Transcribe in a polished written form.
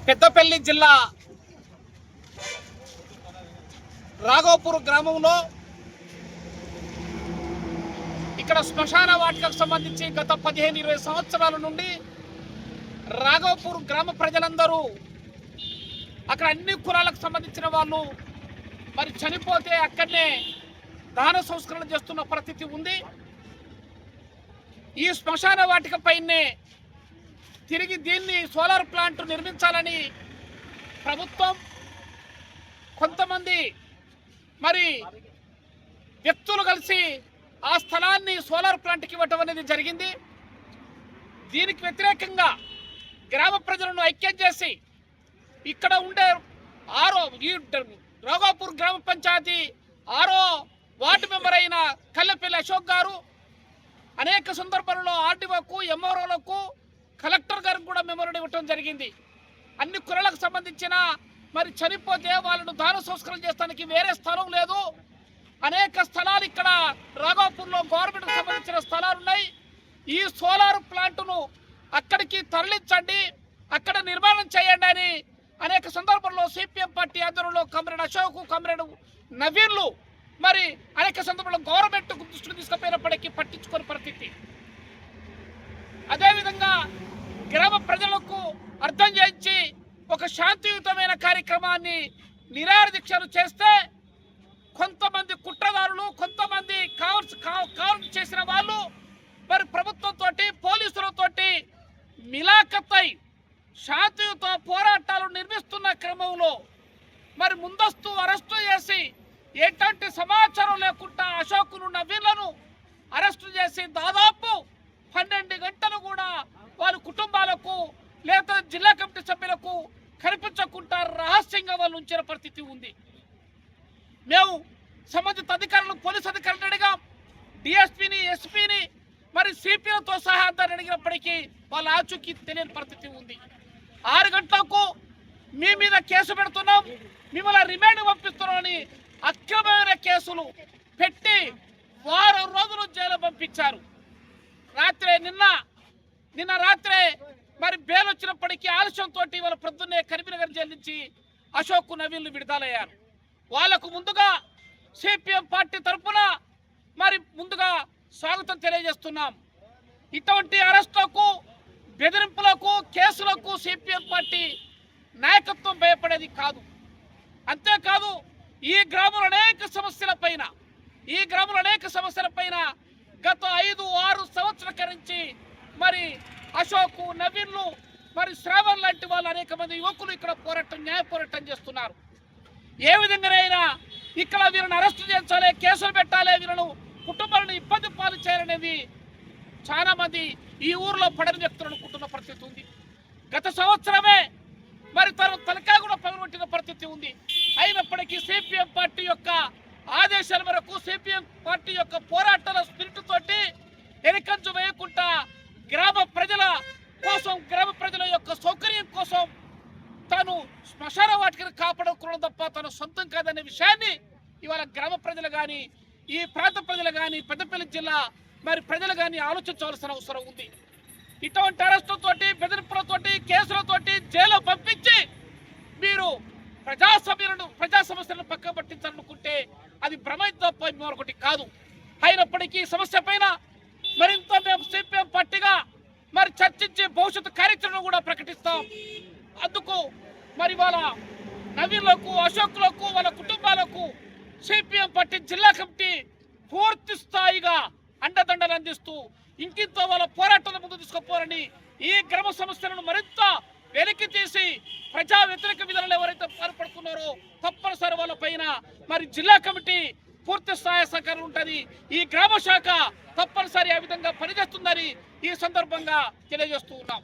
పెద్దపల్లి జిల్లా రాఘవపూర్ గ్రామంలో ఇక్కడ శ్మశాన వాటికకు సంబంధించి గత 15-20 సంవత్సరాల నుండి రాఘవపూర్ గ్రామ ప్రజలందరూ అక్కడ అన్ని కులాలకు సంబంధించిన వాళ్ళు మరి చనిపోతే అక్కడనే దాన సంస్కరణ చేస్తున్న పరిస్థితి ఉంది. ఈ శ్మశాన వాటిక పైనే తిరిగి దీన్ని సోలార్ ప్లాంట్ నిర్మించాలని ప్రభుత్వం కొంతమంది మరి వ్యక్తులు కలిసి ఆ స్థలాన్ని సోలార్ ప్లాంట్కి ఇవ్వటం అనేది జరిగింది. దీనికి వ్యతిరేకంగా గ్రామ ప్రజలను ఐక్యం చేసి ఇక్కడ ఉండే ఈ రాఘవపూర్ గ్రామ పంచాయతీ 6వ వార్డు మెంబర్ అయిన కల్లెపల్లి అశోక్ గారు అనేక సందర్భాలలో ఆర్డీఓకు, ఎంఆర్ఓలకు, కలెక్టర్ గారికి కూడా మెమోరాండం ఇవ్వటం జరిగింది. అన్ని కులాలకు సంబంధించిన మరి చనిపోతే వాళ్ళను దాన సంస్కరణ చేస్తానికి వేరే స్థలం లేదు. అనేక స్థలాలు ఇక్కడ రాఘవపూర్లో గవర్నమెంట్కి సంబంధించిన స్థలాలు ఉన్నాయి. ఈ సోలార్ ప్లాంట్ను అక్కడికి తరలించండి, అక్కడ నిర్మాణం చేయండి అని అనేక సందర్భాల్లో సిపిఎం పార్టీ ఆధ్వర్యంలో కమ్రేడ్ అశోక్, కమ్రేడ్ నవీన్లు మరి అనేక సందర్భాల్లో గవర్నమెంట్ దృష్టికి తీసుకుపోయినప్పటికీ పట్టించుకోని పరిస్థితి. అదేవిధంగా గ్రామ ప్రజలకు అర్థం చేయించి ఒక శాంతియుతమైన కార్యక్రమాన్ని నిరాహార దీక్షలు చేస్తే కొంతమంది కుట్రదారులు, కొంతమంది కావాల్సి చేసిన వాళ్ళు మరి ప్రభుత్వంతో, పోలీసులతోటి మిలాఖతై శాంతియుత పోరాటాలు నిర్మిస్తున్న క్రమంలో మరి ముందస్తు అరెస్టు చేసి ఎటువంటి సమాచారం లేకుండా అశోకును, నవీన్లను అరెస్టు చేసి దాదాపు 12 గంటలు కూడా వాళ్ళ కుటుంబాలకు లేదా జిల్లా కమిటీ సభ్యులకు కనిపించకుండా రహస్యంగా వాళ్ళు ఉంచిన పరిస్థితి ఉంది. మేము సంబంధిత అధికారులు, పోలీసు అధికారులు అడిగాం, డిఎస్పీని, ఎస్పీని మరి సిపిలతో సహా అందరిని అడిగినప్పటికీ వాళ్ళ ఆచూకీ తెలియని పరిస్థితి ఉంది. 6 గంటలకు మీ మీద కేసు పెడుతున్నాం, మిమ్మల్ని రిమాండ్ పంపిస్తున్నామని అక్రమమైన కేసులు పెట్టి 10 రోజులు జైలు పంపించారు. నిన్న రాత్రే మరి బెయిల్ వచ్చినప్పటికీ ఆలస్యంతో వాళ్ళ ప్రొద్దున్నే కరీంనగర్ జైలు నుంచి అశోక్, నవీన్లు విడుదలయ్యారు. వాళ్లకు ముందుగా సిపిఎం పార్టీ తరఫున మరి ముందుగా స్వాగతం తెలియజేస్తున్నాం. ఇటువంటి అరెస్టులకు, బెదిరింపులకు, కేసులకు సిపిఎం పార్టీ నాయకత్వం భయపడేది కాదు. అంతేకాదు ఈ గ్రామంలో అనేక సమస్యల పైన గత 5-6 సంవత్సరాల నుంచి మరి అశోక్, నవీన్లు మరి శ్రావణ్ లాంటి వాళ్ళు అనేక మంది యువకులు ఇక్కడ న్యాయ పోరాటం చేస్తున్నారు. ఏ విధంగానైనా ఇక్కడ వీళ్ళని అరెస్టు చేయించాలి, కేసులు పెట్టాలి, వీళ్ళను కుటుంబాలను ఇబ్బంది పాలు చేయాలనేది చాలా మంది ఈ ఊర్లో పడని వ్యక్తులు అనుకుంటున్న పరిస్థితి ఉంది. గత సంవత్సరమే మరి తలకాయ కూడా పగలగొట్టిన పరిస్థితి ఉంది. అయినప్పటికీ సిపిఎం పార్టీ యొక్క ఆదేశాల మేరకు, సిపిఎం పార్టీ యొక్క పోరాటాల స్పిరిట్ తోటి వెనకంజు వేయకుండా గ్రామ ప్రజల కోసం, గ్రామ ప్రజల యొక్క సౌకర్యం కోసం తాను శ్మశాన వాటికను కాపాడుకోవడం తప్ప తన సొంతం కాదనే విషయాన్ని ఇవాళ గ్రామ ప్రజలు కానీ, ఈ ప్రాంత ప్రజలు కానీ, పెద్దపల్లి జిల్లా మరి ప్రజలు కానీ ఆలోచించవలసిన అవసరం ఉంది. ఇటువంటి అరెస్టులతోటి, బెదిరింపులతోటి, కేసులతోటి జైలు పంపించి మీరు ప్రజా సమస్యలను పక్క పట్టించాలనుకుంటే అది భ్రమ తప్ప మరొకటి కాదు. అయినప్పటికీ సమస్య పైన మరింత మేము సిపిఎం పార్టీగా మరి చర్చించి భవిష్యత్తు కార్యాచరణను కూడా ప్రకటిస్తాం. అందుకు మరి వాళ్ళ నవీన్లకు, అశోక్లకు, వాళ్ళ కుటుంబాలకు సిపిఎం పార్టీ జిల్లా కమిటీ పూర్తి స్థాయిగా అండదండలు అందిస్తూ ఇంకింతో వాళ్ళ పోరాటాలను ముందు తీసుకుపోవాలని, ఈ గ్రామ సమస్యలను మరింత వెనక్కి తీసి ప్రజా వ్యతిరేక విధానాలు ఎవరైతే పాల్పడుతున్నారో తప్పనిసరి వాళ్ళ పైన మరి జిల్లా కమిటీ పూర్తి స్థాయి సహకారం ఉంటుంది. ఈ గ్రామ శాఖ తప్పనిసరి ఆ విధంగా పనిచేస్తుందని ఈ సందర్భంగా తెలియజేస్తూ ఉన్నాం.